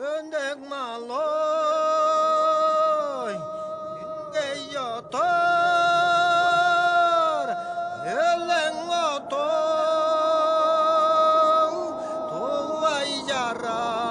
Öndek maloy, günge yatar, elen otoy, toğay yaray.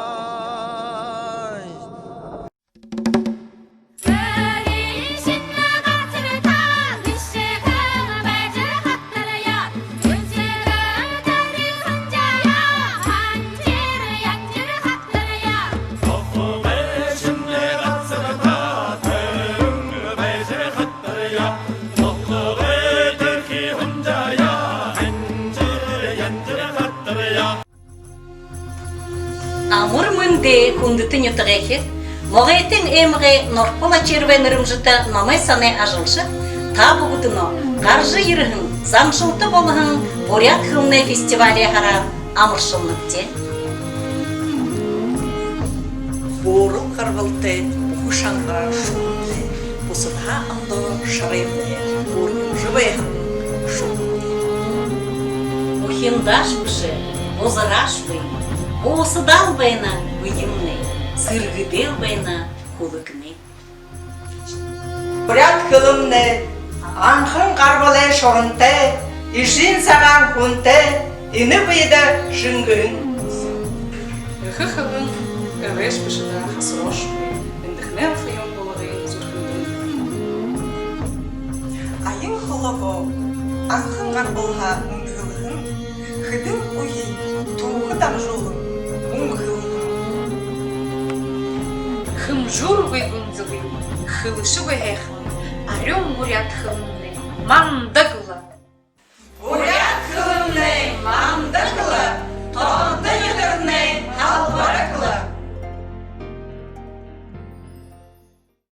Амур мынде кундытын ютыгехе, моғайтын эмге норпола червенерім жыта намай сане ажылшы, табы гутыно, қаржы ерігін, замшылты болығын Бурят хылны фестивале ғара амыршылныкте. Борыл қарвылты, ұқышанға шуынды, бұсыда аңды шырайымне, борын жывайын шуынды. Ухиндаш бжы, бозыраш бый, боосыдал байна бұйымны, сыргыдел байна кулыгны. Бурят хылымны, аңқын қарвалы шорынты, ишин саған хунты, іні бұйды шыңгын. Үхі хылын, өвеш бішіда қасырош, үндіхнен қиын болығын зүрхіндін. Айын хылығы, аңқын қарбылға үңгілігін, хыдың ұйы, туғы дам жолын, үңгілігін. Хым жур бұйгын зылын, хылышы бұйхайхын, арем бурят хылынны, мандық